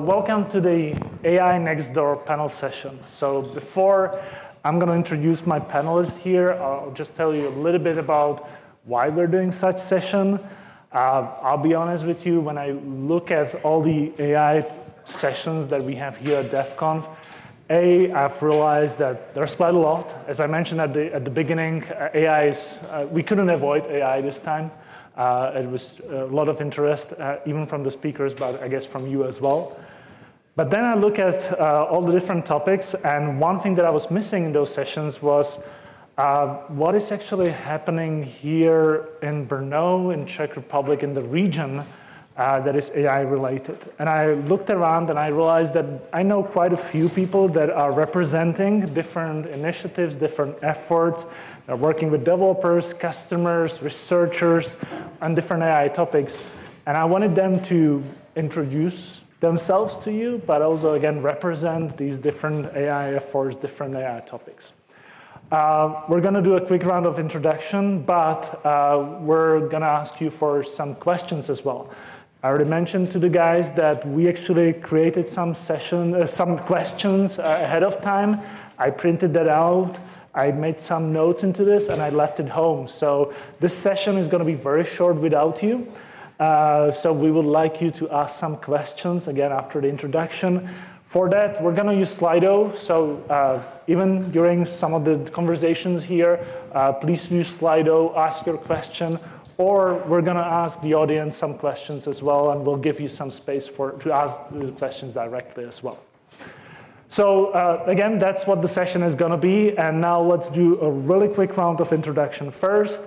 Welcome to the AI Next Door panel session. So before I'm going to introduce my panelists here, I'll just tell you a little bit about why we're doing such session. I'll be honest with you, when I look at all the AI sessions that we have here at DevConf, I've realized that there's quite a lot. As I mentioned at the beginning, AI is, we couldn't avoid AI this time. It was a lot of interest, even from the speakers, but I guess from you as well. But then I look at all the different topics, and one thing that I was missing in those sessions was what is actually happening here in Brno, in Czech Republic, in the region that is AI related. And I looked around and I realized that I know quite a few people that are representing different initiatives, different efforts. They're working with developers, customers, researchers on different AI topics. And I wanted them to introduce themselves to you, but also, again, represent these different AI efforts, different AI topics. We're going to do a quick round of introduction, but we're going to ask you for some questions as well. I already mentioned to the guys that we actually created some questions ahead of time. I printed that out. I made some notes into this, and I left it home. So this session is going to be very short without you. So we would like you to ask some questions, again, after the introduction. For that, we're going to use Slido. So even during some of the conversations here, please use Slido, ask your question, or we're going to ask the audience some questions as well, and we'll give you some space to ask the questions directly as well. So again, that's what the session is going to be. And now let's do a really quick round of introduction first.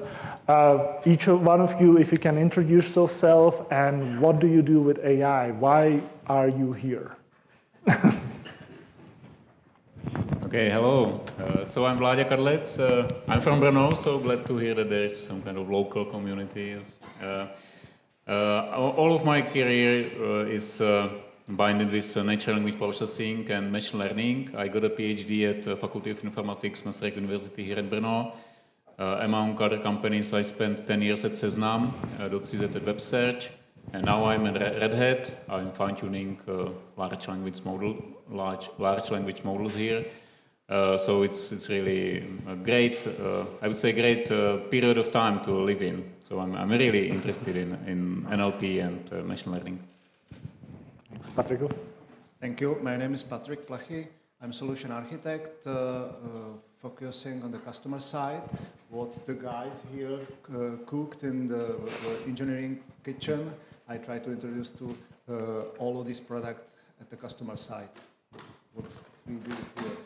Each one of you, if you can introduce yourself, and what do you do with AI? Why are you here? Okay, hello. So I'm Vladimír Kadlec. I'm from Brno, so glad to hear that there is some kind of local community. All of my career is binded with natural language processing and machine learning. I got a PhD at the Faculty of Informatics, Masterminds University here in Brno. Among other companies, I spent 10 years at Seznam.CZ at web search. And now I'm at Red Hat. I'm fine-tuning large language models here. So it's really a great, I would say, great period of time to live in. So I'm really interested in NLP and machine learning. Thanks, Patrik. Thank you. My name is Patrik Plachy. I'm a solution architect, focusing on the customer side. What the guys here cooked in the engineering kitchen, I try to introduce to all of these products at the customer side. What we do here.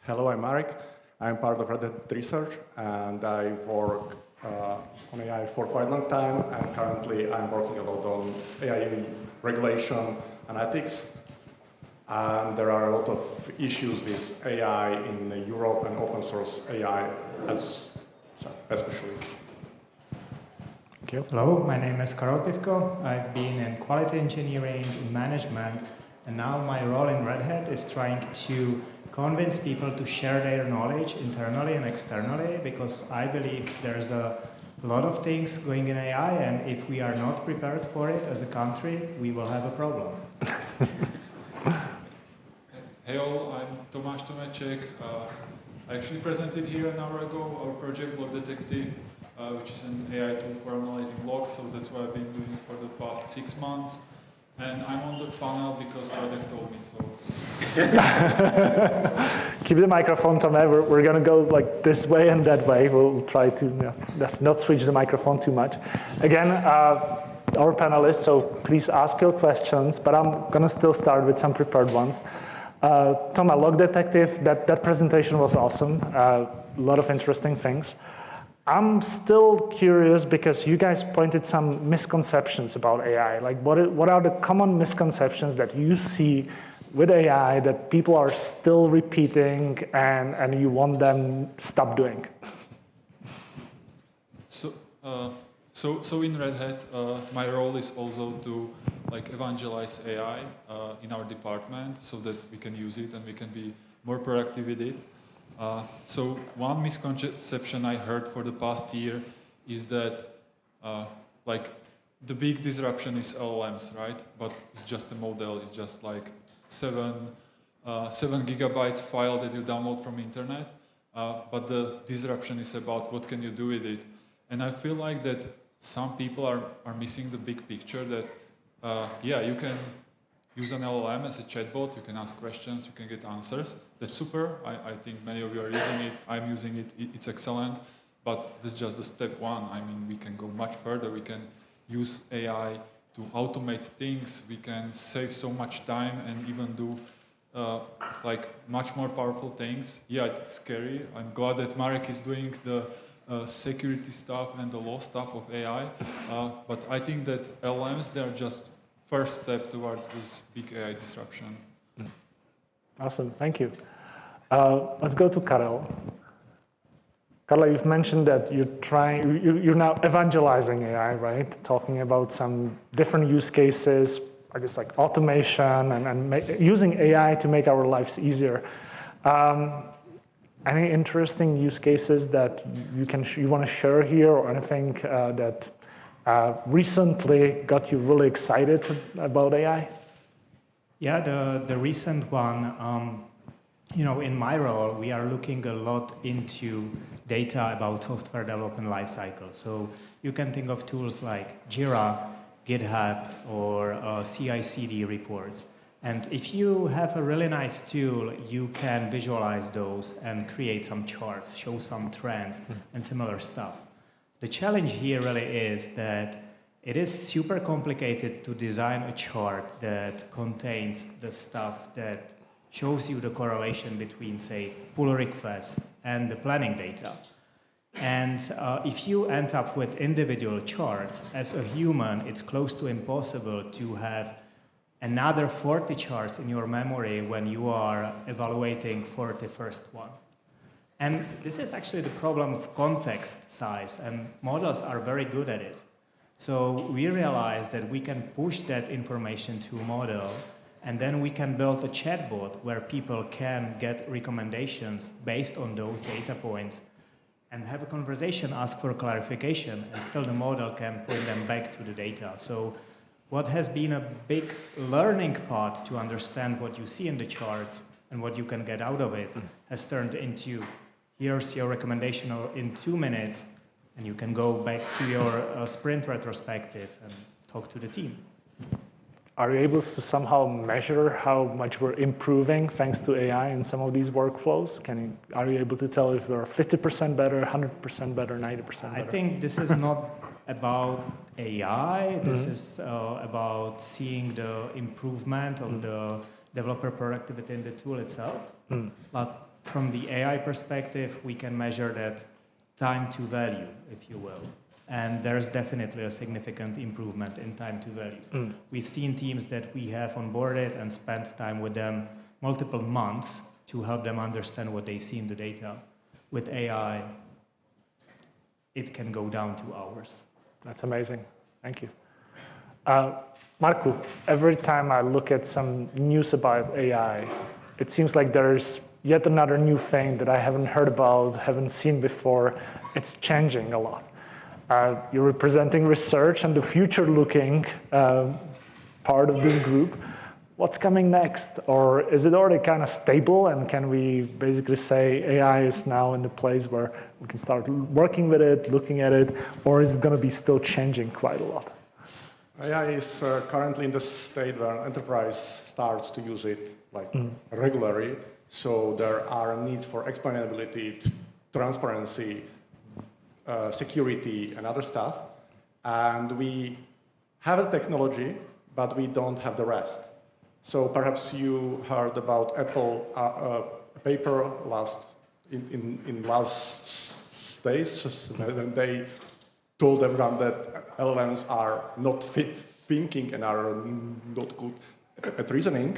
Hello, I'm Marek. I'm part of Radek research, and I work on AI for quite a long time. And currently, I'm working a lot on AI regulation and ethics. And there are a lot of issues with AI in Europe and open source AI especially. Thank you. Hello, my name is Karel Piwko. I've been in quality engineering management, and now my role in Red Hat is trying to convince people to share their knowledge internally and externally, because I believe there's a lot of things going in AI, and if we are not prepared for it as a country, we will have a problem. Hey all, I'm Tomas Tomecek. I actually presented here an hour ago our project Log Detective, which is an AI tool for analyzing logs, so that's what I've been doing for the past 6 months. And I'm on the panel because Radek told me so. Keep the microphone, Tomas. We're going to go like this way and that way. We'll try to just not switch the microphone too much. Again, our panelists, so please ask your questions, but I'm going to still start with some prepared ones. Tomas, Log Detective, that presentation was awesome. A lot of interesting things. I'm still curious because you guys pointed some misconceptions about AI. Like, what are the common misconceptions that you see with AI that people are still repeating and you want them to stop doing? So in Red Hat, my role is also to evangelize AI in our department so that we can use it and we can be more proactive with it. So one misconception I heard for the past year is that the big disruption is LLMs, right? But it's just a model. It's just like 7 gigabytes file that you download from internet. But the disruption is about what can you do with it. And I feel like that some people are missing the big picture that, yeah, you can use an LLM as a chatbot, you can ask questions, you can get answers. That's super. I think many of you are using it. I'm using it. It's excellent. But this is just the step one. I mean, we can go much further. We can use AI to automate things. We can save so much time and even do like much more powerful things. Yeah, it's scary. I'm glad that Marek is doing the security stuff and the law stuff of AI. But I think that LLMs, they're just first step towards this big AI disruption. Awesome, thank you. Let's go to Karel. Karel, you've mentioned that you're now evangelizing AI, right? Talking about some different use cases, I guess like automation and using AI to make our lives easier. Any interesting use cases that you want to share here, or anything that recently got you really excited about AI? Yeah, the recent one, in my role, we are looking a lot into data about software development lifecycle. So you can think of tools like Jira, GitHub, or CI/CD reports. And if you have a really nice tool, you can visualize those and create some charts, show some trends, and similar stuff. The challenge here really is that it is super complicated to design a chart that contains the stuff that shows you the correlation between, say, pull requests and the planning data. And if you end up with individual charts, as a human, it's close to impossible to have another 40 charts in your memory when you are evaluating 41st one. And this is actually the problem of context size, and models are very good at it. So we realized that we can push that information to a model, and then we can build a chatbot where people can get recommendations based on those data points and have a conversation, ask for clarification, and still the model can point them back to the data. So what has been a big learning part to understand what you see in the charts and what you can get out of it has turned into, here's your recommendation in 2 minutes, and you can go back to your sprint retrospective and talk to the team. Are you able to somehow measure how much we're improving thanks to AI in some of these workflows? Are you able to tell if we're 50% better, 100% better, 90% better? I think this is not about AI. This is about seeing the improvement of the developer productivity in the tool itself. But from the AI perspective, we can measure that time to value, if you will. And there's definitely a significant improvement in time to value. We've seen teams that we have onboarded and spent time with them multiple months to help them understand what they see in the data. With AI, it can go down to hours. That's amazing. Thank you. Marku, every time I look at some news about AI, it seems like there's yet another new thing that I haven't heard about, haven't seen before. It's changing a lot. You're representing research and the future-looking part of this group. What's coming next? Or is it already kind of stable, and can we basically say AI is now in the place where we can start working with it, looking at it, or is it going to be still changing quite a lot? AI is currently in the state where enterprise starts to use it regularly. So there are needs for explainability, transparency, security, and other stuff. And we have a technology, but we don't have the rest. So perhaps you heard about Apple a paper in last days, and they told everyone that LLMs are not thinking and are not good at reasoning.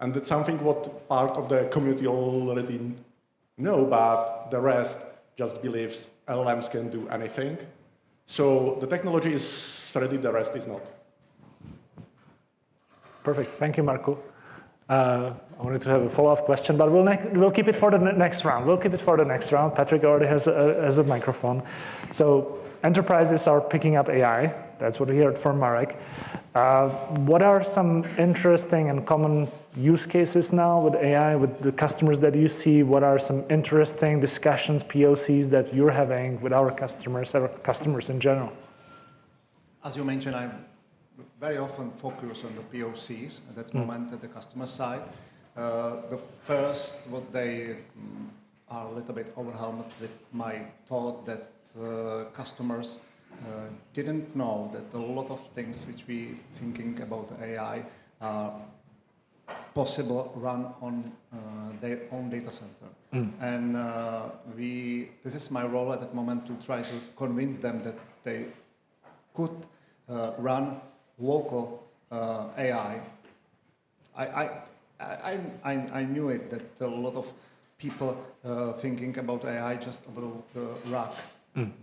And that's something what part of the community already know, but the rest just believes LLMs can do anything. So the technology is ready, the rest is not. Perfect. Thank you, Marku. I wanted to have a follow-up question, but we'll keep it for the next round. Patrik already has a microphone. So enterprises are picking up AI. that's what we heard from Marek. What are some interesting and common use cases now with AI, with the customers that you see? What are some interesting discussions, POCs that you're having with our customers or customers in general? As you mentioned, I very often focus on the POCs at that moment at the customer side. The first, what they are a little bit overwhelmed with my thought that customers didn't know that a lot of things which we thinking about AI are possible run on their own data center. And this is my role at that moment to try to convince them that they could run local AI. I knew it, that a lot of people thinking about AI just about RAG,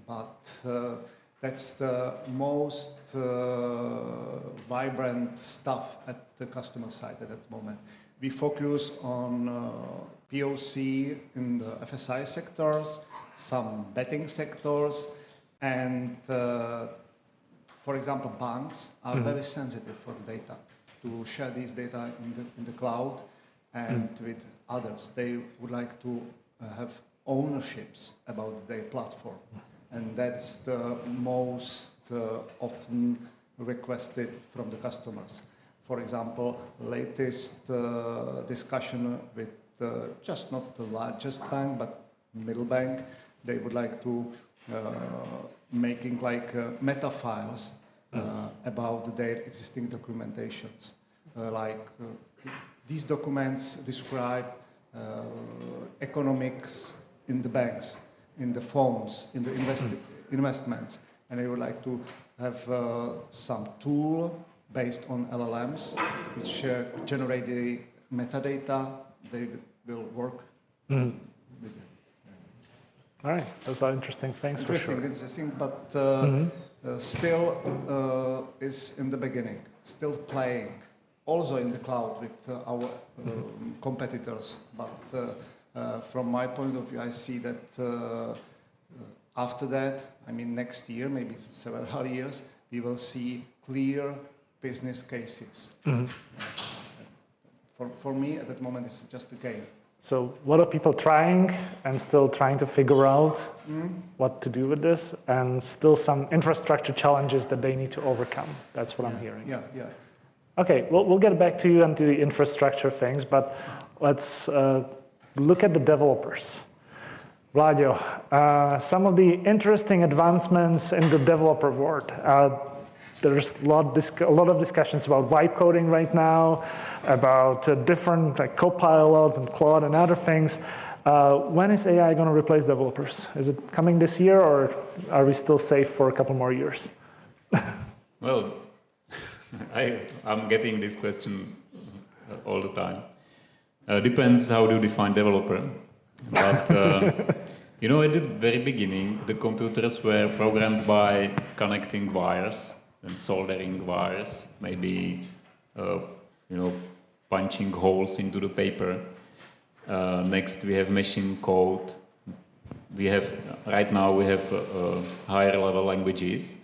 but that's the most vibrant stuff at the customer side at that moment. We focus on POC in the FSI sectors, some betting sectors, and for example, banks are very sensitive for the data, to share these data in the cloud and with others. They would like to have ownerships about their platform. And that's the most often requested from the customers. For example, latest discussion with just not the largest bank, but middle bank, they would like to making like meta files about their existing documentations. These documents describe economics in the banks, in the funds, in the investments, and they would like to have some tool based on LLMs which generate the metadata. They will work with it. All right, those are interesting things for sure. Interesting, but still is in the beginning, still playing, also in the cloud with our competitors. But from my point of view, I see that after that, I mean next year, maybe several years, we will see clear business cases. For me, at that moment, it's just a game. So a lot of people trying and still trying to figure out what to do with this, and still some infrastructure challenges that they need to overcome. That's what I'm hearing. Yeah. Okay, well, we'll get back to you and to the infrastructure things, but let's look at the developers. Vladio, some of the interesting advancements in the developer world. There's a lot of discussions about vibe coding right now, about different like copilots and Claude and other things. When is AI going to replace developers? Is it coming this year, or are we still safe for a couple more years? Well, I'm getting this question all the time. Depends how you define developer. But at the very beginning, the computers were programmed by connecting wires and soldering wires, maybe punching holes into the paper. Next, we have machine code. Right now we have higher level languages,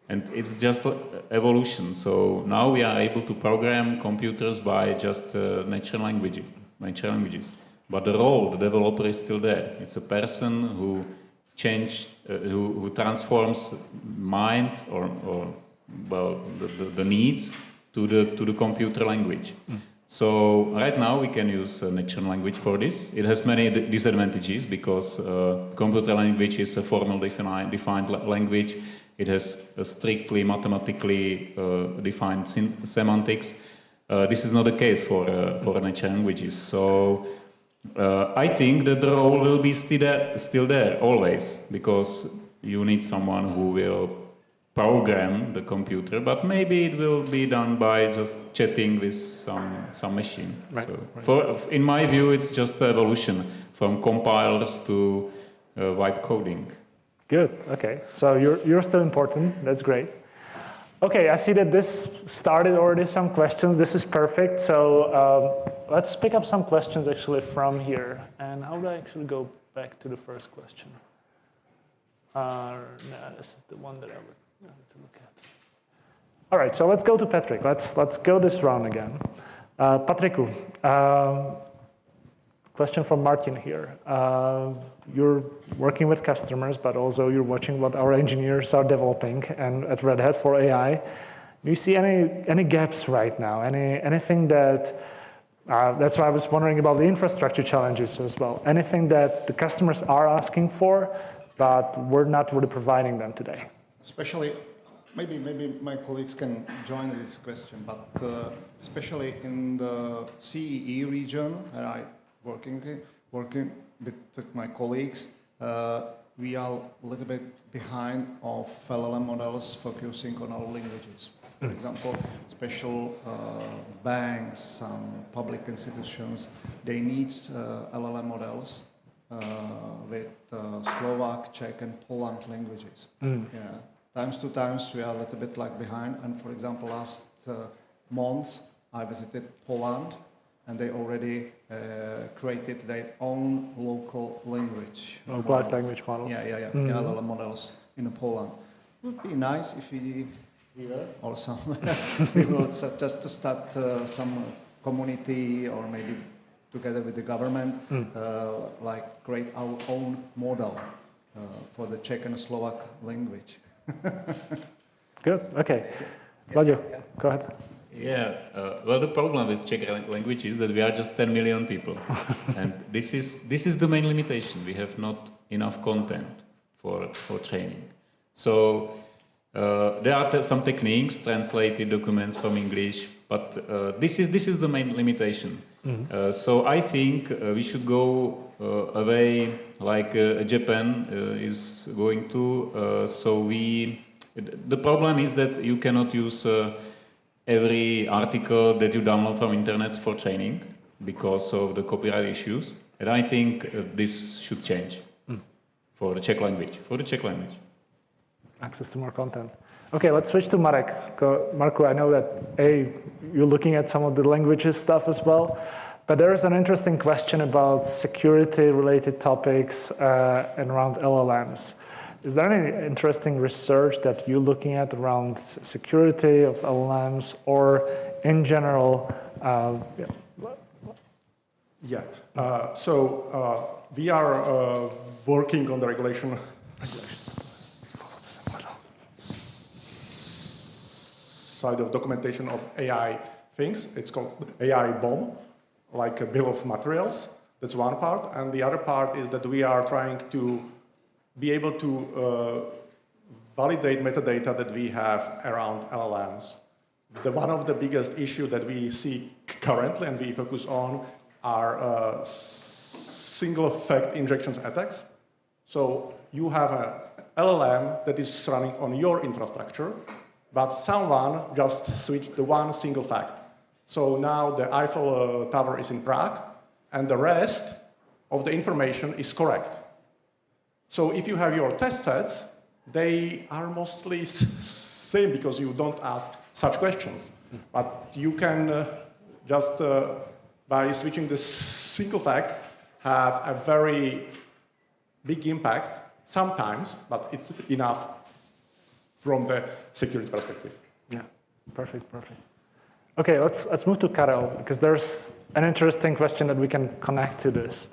and it's just evolution. So now we are able to program computers by just natural languages. But the role, the developer is still there. It's a person who who transforms mind or the needs to the computer language. So right now we can use natural language for this. It has many disadvantages because computer language is a formally defined language. It has a strictly mathematically defined semantics. This is not the case for natural languages. So I think that the role will be still there always, because you need someone who will program the computer, but maybe it will be done by just chatting with some machine. Right, so right. In my view, it's just evolution from compilers to vibe coding. Good. Okay. So you're still important. That's great. Okay. I see that this started already some questions. This is perfect. So let's pick up some questions actually from here. And how do I actually go back to the first question? No, this is the one that I would have to look at. All right, so let's go to Patrik. Let's go this round again. Patriku, question from Martin here. You're working with customers, but also you're watching what our engineers are developing and at Red Hat for AI. Do you see any gaps right now? Anything that, that's why I was wondering about the infrastructure challenges as well. Anything that the customers are asking for, but we're not really providing them today? Especially, maybe my colleagues can join this question, but especially in the CEE region, where I'm working with my colleagues, we are a little bit behind of LLM models focusing on our languages. For example, special banks, some public institutions, they need LLM models with Slovak, Czech, and Poland languages. Yeah. Times to times we are a little bit like behind. And for example, last month I visited Poland, and they already created their own local language. Localized language models. Yeah, LLM models in Poland. It would be nice if we or some we will just to start some community or maybe together with the government, like create our own model for the Czech and Slovak language. Good. Okay. Vladio, go ahead. Yeah. Well, the problem with Czech language is that we are just 10 million people, and this is the main limitation. We have not enough content for training. So there are some techniques, translated documents from English, but this is the main limitation. So I think we should go away like Japan is going to. The problem is that you cannot use every article that you download from internet for training because of the copyright issues. And I think this should change for the Czech language. Access to more content. Okay, let's switch to Marek. Marku, I know that you're looking at some of the languages stuff as well, but there is an interesting question about security-related topics and around LLMs. Is there any interesting research that you're looking at around security of LLMs or in general? Yeah. So we are working on the regulation side of documentation of AI things. It's called AI BOM, like a bill of materials. That's one part. And the other part is that we are trying to be able to validate metadata that we have around LLMs. One of the biggest issues that we see currently and we focus on are single effect injections attacks. So you have an LLM that is running on your infrastructure, but someone just switched the one single fact. So now the Eiffel Tower is in Prague, and the rest of the information is correct. So if you have your test sets, they are mostly same because you don't ask such questions. But you can just, by switching this single fact, have a very big impact sometimes, but it's enough from the security perspective. Yeah, perfect. Okay, let's move to Karel, because there's an interesting question that we can connect to this.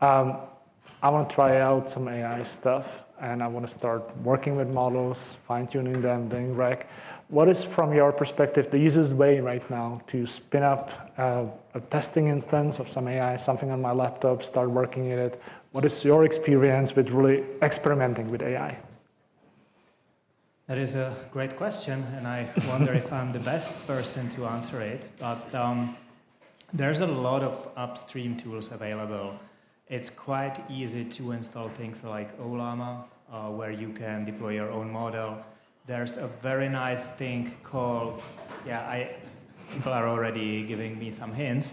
I want to try out some AI stuff, and I want to start working with models, fine-tuning them, doing rec. What is, from your perspective, the easiest way right now to spin up a testing instance of some AI, something on my laptop, start working in it? What is your experience with really experimenting with AI? That is a great question, and I wonder if I'm the best person to answer it. But there's a lot of upstream tools available. It's quite easy to install things like Ollama, where you can deploy your own model. There's a very nice thing called, people are already giving me some hints.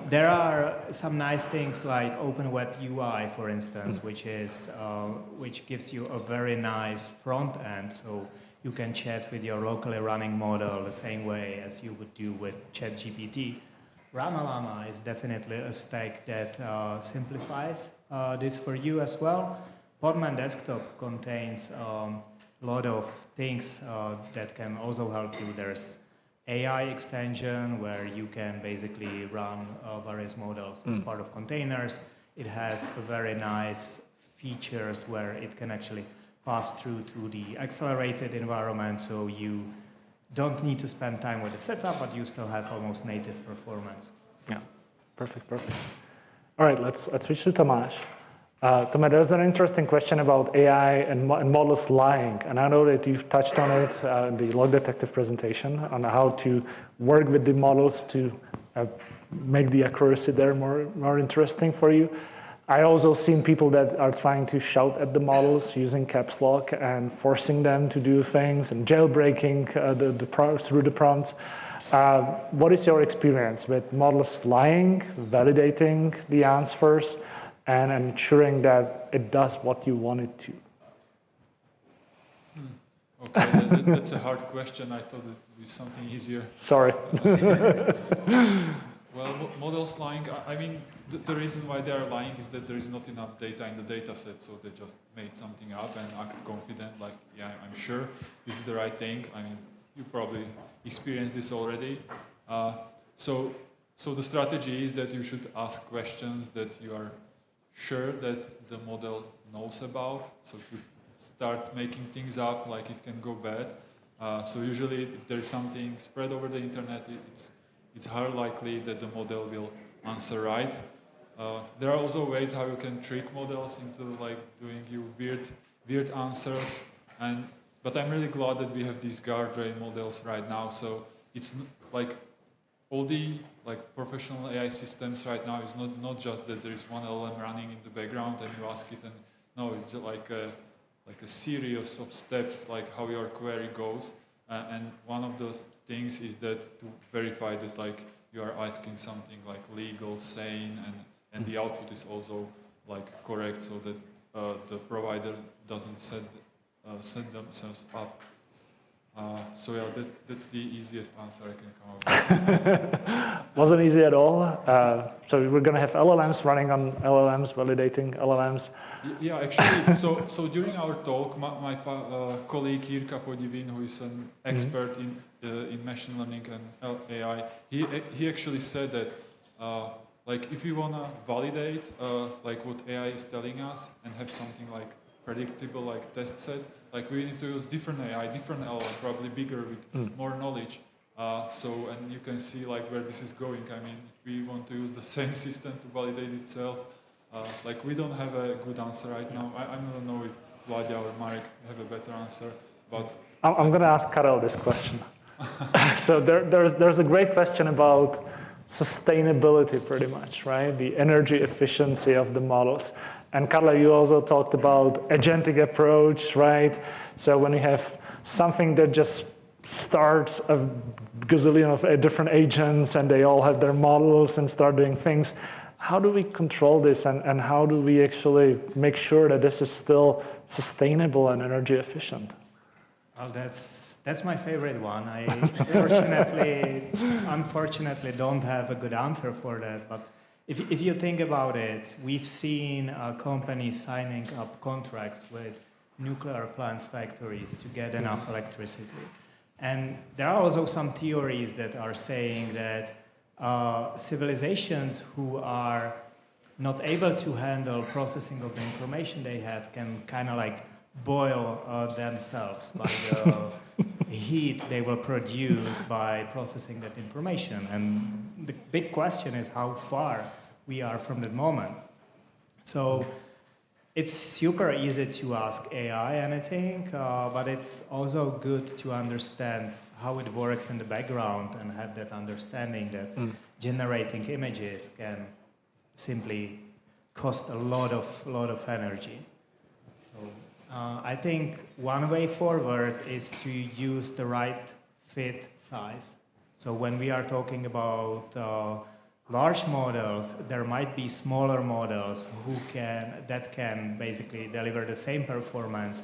There are some nice things like OpenWeb UI, for instance, which gives you a very nice front end, so you can chat with your locally running model the same way as you would do with ChatGPT. Ramalama is definitely a stack that simplifies this for you as well. Podman Desktop contains lot of things that can also help you. There's AI extension where you can basically run various models as part of containers. It has a very nice features where it can actually pass through to the accelerated environment, so you don't need to spend time with the setup, but you still have almost native performance. Yeah, perfect. All right, let's switch to Tomas. Tomas, there's an interesting question about AI and models lying, and I know that you've touched on it in the log detective presentation on how to work with the models to make the accuracy there more interesting for you. I also seen people that are trying to shout at the models using caps lock and forcing them to do things and jailbreaking through the prompts. What is your experience with models lying, validating the answers, and ensuring that it does what you want it to? Okay, that's a hard question. I thought it would be something easier. Sorry. Well, models lying, I mean, the reason why they are lying is that there is not enough data in the data set, so they just made something up and act confident, like, yeah, I'm sure this is the right thing. I mean, you probably experienced this already. So the strategy is that you should ask questions that you are sure that the model knows about. So if you start making things up, like, it can go bad. So usually if there is something spread over the internet, it's highly likely that the model will answer right. There are also ways how you can trick models into like doing you weird answers. But I'm really glad that we have these guardrail models right now. So it's like all the like professional AI systems right now is not just that there is one LLM running in the background and you ask it, and no, it's just like a series of steps, like how your query goes. And one of those things is that to verify that like you are asking something like legal, sane, and the output is also like correct, so that the provider doesn't set themselves up. So yeah, that's the easiest answer I can come up with. Wasn't easy at all. So we're going to have LLMs running on LLMs, validating LLMs. Yeah, actually, so during our talk, my colleague Jirka Podivin, who is an expert in machine learning and AI, he actually said that like if you wanna validate like what AI is telling us and have something like predictable like test set, like we need to use different AI, different LLM, probably bigger with more knowledge. And you can see like where this is going. I mean, if we want to use the same system to validate itself, like we don't have a good answer right now. I don't know if Vladimír or Marek have a better answer, but I'm going to ask Karel this question. So there's a great question about sustainability, pretty much, right? The energy efficiency of the models. And Karel, you also talked about agentic approach, right? So when you have something that just starts a gazillion of different agents and they all have their models and start doing things, how do we control this and how do we actually make sure that this is still sustainable and energy efficient? Well, that's my favorite one. I unfortunately don't have a good answer for that. But if you think about it, we've seen companies signing up contracts with nuclear plants factories to get enough electricity. And there are also some theories that are saying that civilizations who are not able to handle processing of the information they have can kind of like boil themselves by the heat they will produce by processing that information. And the big question is how far we are from that moment. So it's super easy to ask AI anything, but it's also good to understand how it works in the background and have that understanding that generating images can simply cost a lot of energy. So, I think one way forward is to use the right fit size. So when we are talking about large models, there might be smaller models that can basically deliver the same performance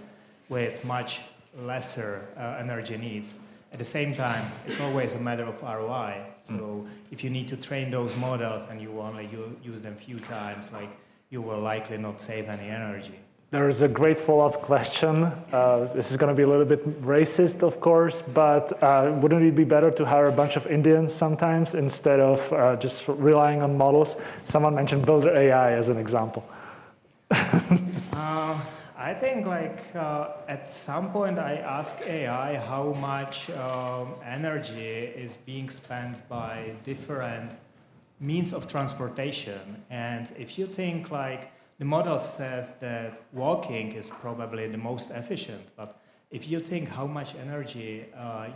with much lesser energy needs. At the same time, it's always a matter of ROI. So if you need to train those models and you only use them a few times, like you will likely not save any energy. There is a great follow-up question. This is going to be a little bit racist, of course, but wouldn't it be better to hire a bunch of Indians sometimes instead of just relying on models? Someone mentioned Builder AI as an example. I think at some point I ask AI how much energy is being spent by different means of transportation. And if you think the model says that walking is probably the most efficient, but if you think how much energy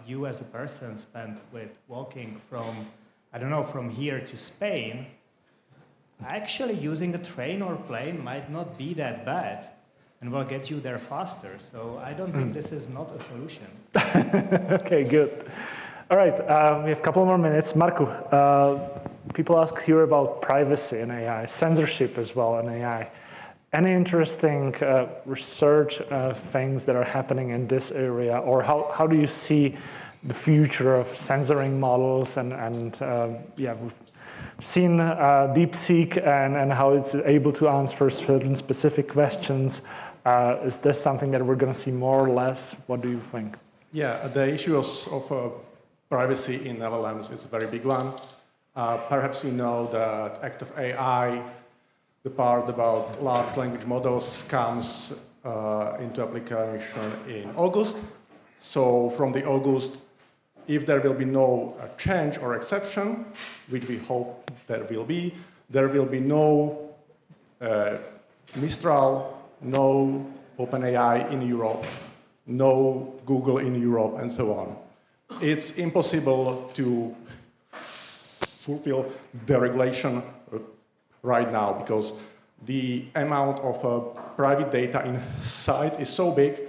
you as a person spend with walking from, I don't know, from here to Spain, actually using a train or plane might not be that bad and will get you there faster. So I don't think this is not a solution. Okay, good. All right, we have a couple more minutes. Marku, people ask here about privacy in AI, censorship as well in AI. Any interesting research things that are happening in this area, or how do you see the future of censoring models? And yeah, we've seen DeepSeek and how it's able to answer certain specific questions. Is this something that we're going to see more or less? What do you think? Yeah, the issue of privacy in LLMs is a very big one. Perhaps you know that Act of AI, the part about large language models, comes into application in August. So from the August, if there will be no change or exception, which we hope there will be no Mistral, no OpenAI in Europe, no Google in Europe, and so on. It's impossible to fulfill the regulation right now because the amount of private data inside is so big,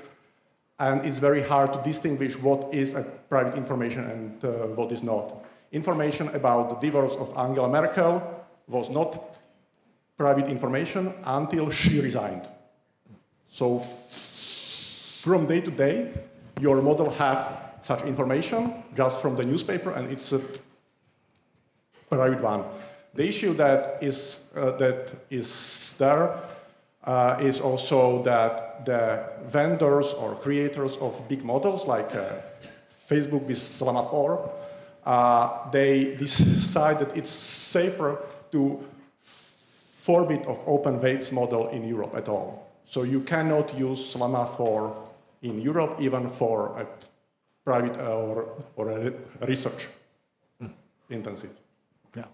and it's very hard to distinguish what is a private information and what is not. Information about the divorce of Angela Merkel was not private information until she resigned. So from day to day, your model have such information just from the newspaper, and it's a private one. The issue that is there is also that the vendors or creators of big models, like Facebook with Llama 4, they decide that it's safer to forbid of open weights model in Europe at all. So you cannot use Llama 4 in Europe, even for a private or a research intensive. Yeah.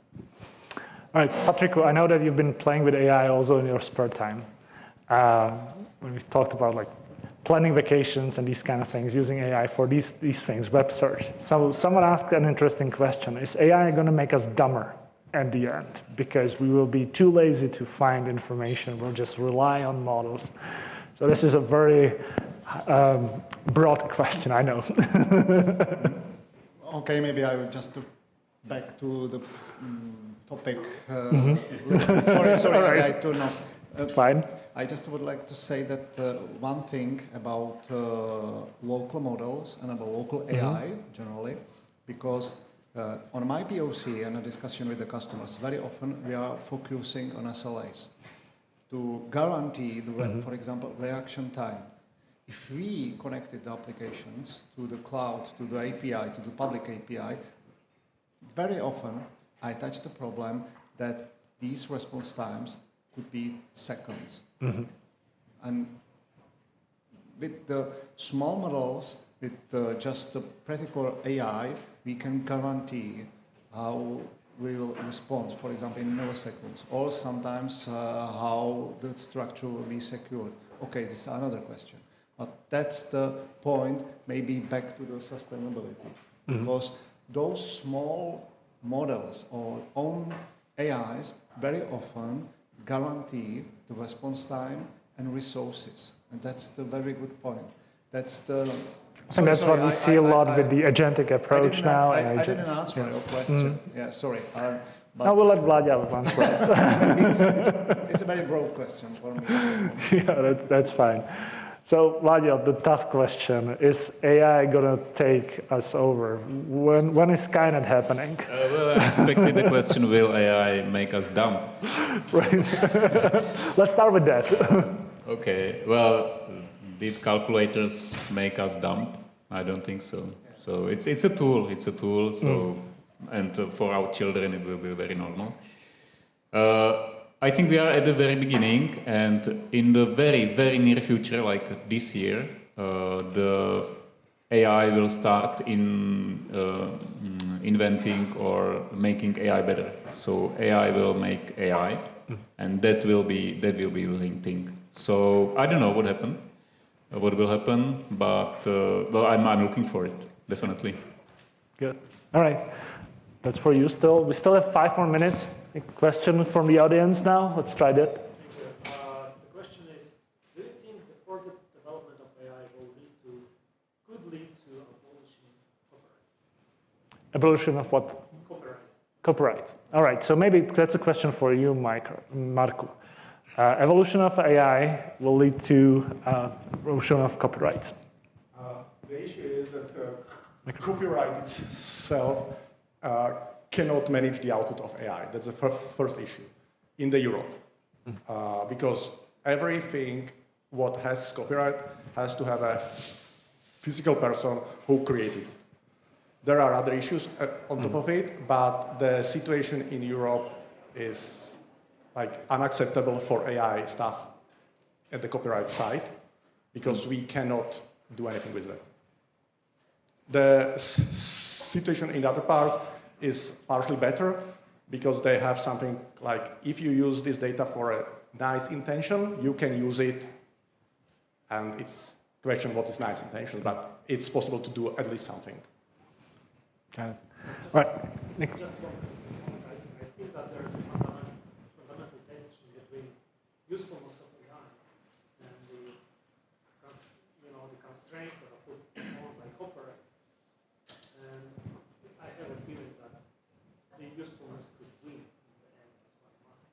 All right, Patrik, I know that you've been playing with AI also in your spare time. When we've talked about planning vacations and these kind of things, using AI for these things, web search. So someone asked an interesting question: is AI going to make us dumber at the end? Because we will be too lazy to find information. We'll just rely on models. So this is a very broad question, I know. Okay, maybe I will just back to the topic. Sorry, right. I turn off. Fine. I just would like to say that one thing about local models and about local AI generally, because on my POC and a discussion with the customers, very often we are focusing on SLAs to guarantee the, for example, reaction time. If we connected the applications to the cloud, to the API, to the public API, very often I touch the problem that these response times could be seconds. And with the small models, with just the practical AI, we can guarantee how we will respond, for example, in milliseconds, or sometimes how the structure will be secured. Okay, this is another question. But that's the point, maybe back to the sustainability. Because those small models or own AIs very often guarantee the response time and resources. And that's the very good point. That's the... I think that's what we see a lot with the agentic approach now. I didn't answer your question. Yeah, sorry. But I will let Vladia answer. It's a very broad question for me. Yeah, that's fine. So, Vladia, the tough question, is AI going to take us over? When is Skynet happening? Well, I expected the question, will AI make us dumb? Right. Let's start with that. Okay, well, did calculators make us dumb? I don't think so. So it's a tool. It's a tool. So and for our children, it will be very normal. I think we are at the very beginning, and in the very, very near future, like this year, the AI will start in inventing or making AI better. So AI will make AI, and that will be a living thing. So I don't know what will happen, but well, I'm looking for it definitely. Good. All right. That's for you still. We still have 5 more minutes. A question from the audience now. Let's try that. The question is, do you think the further development of AI could lead to abolishing copyright? Evolution of what? Copyright. Copyright. All right. So maybe that's a question for you, Marku. Evolution of AI will lead to evolution of copyright. The issue is that copyright itself cannot manage the output of AI. That's the first issue in the Europe. Because everything what has copyright has to have a physical person who created it. There are other issues on top of it, but the situation in Europe is like unacceptable for AI stuff at the copyright side, because we cannot do anything with that. The situation in other parts is partially better, because they have something like, if you use this data for a nice intention, you can use it, and it's a question what is nice intention, but it's possible to do at least something. Got it. All right. Nick. Just one comment. I think that there's a fundamental tension between usefulness of AI and the constraints that are put on by copyright. And I have a feeling that the usefulness could win in the end as one must.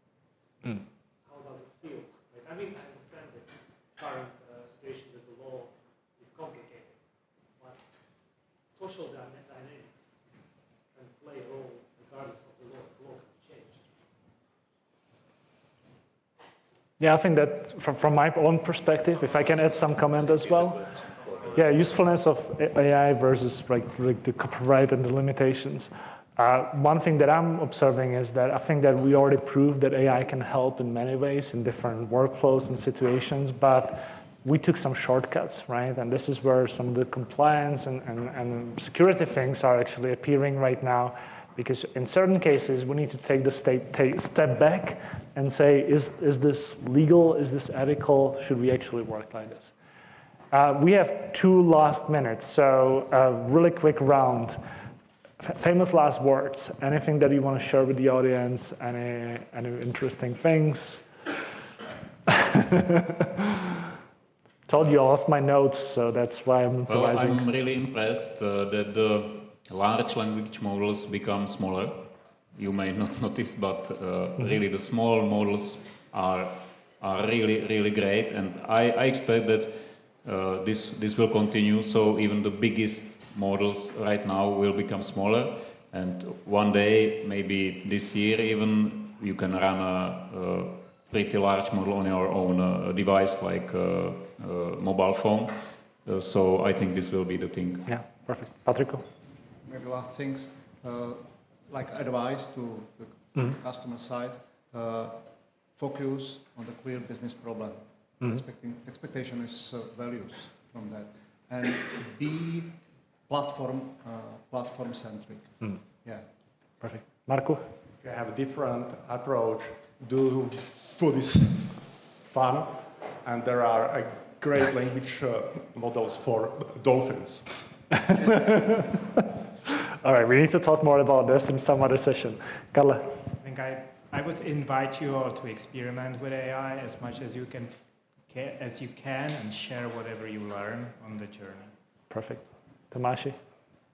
How does it feel? Like, I mean, I understand the current situation that the law is complicated, but social dynamics can play a role regardless of the law. The law can change. Yeah, I think that from my own perspective, if I can add some comment as well. Yeah, usefulness of AI versus like the copyright and the limitations. One thing that I'm observing is that I think that we already proved that AI can help in many ways in different workflows and situations, but we took some shortcuts, right? And this is where some of the compliance and security things are actually appearing right now, because in certain cases, we need to take the step back and say, is this legal? Is this ethical? Should we actually work like this? We have 2 last minutes, so a really quick round. Famous last words. Anything that you want to share with the audience? Any interesting things? Told you I lost my notes, so that's why I'm improvising. Well, I'm really impressed that the large language models become smaller. You may not notice, but really the small models are really, really great, and I expect that this will continue. So even the biggest models right now will become smaller, and one day, maybe this year even, you can run a pretty large model on your own device, like a mobile phone. So I think this will be the thing. Yeah, perfect. Patrik? Maybe last things, like advice to the customer side, focus on the clear business problem. Expectation is values from that, and be platform centric. Yeah. Perfect. Marku? You have a different approach. Do food is fun, and there are great language models for dolphins. All right, we need to talk more about this in some other session. Karel? I think I would invite you all to experiment with AI as much as you can and share whatever you learn on the journey. Perfect. Tomáši?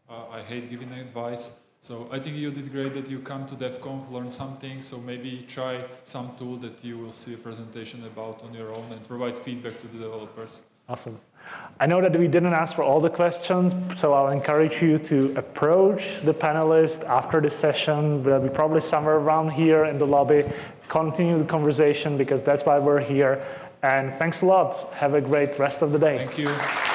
I hate giving advice, so I think you did great that you come to DevConf, learn something, so maybe try some tool that you will see a presentation about on your own and provide feedback to the developers. Awesome. I know that we didn't ask for all the questions, so I'll encourage you to approach the panelists after the session. They'll be probably somewhere around here in the lobby. Continue the conversation, because that's why we're here. And thanks a lot. Have a great rest of the day. Thank you.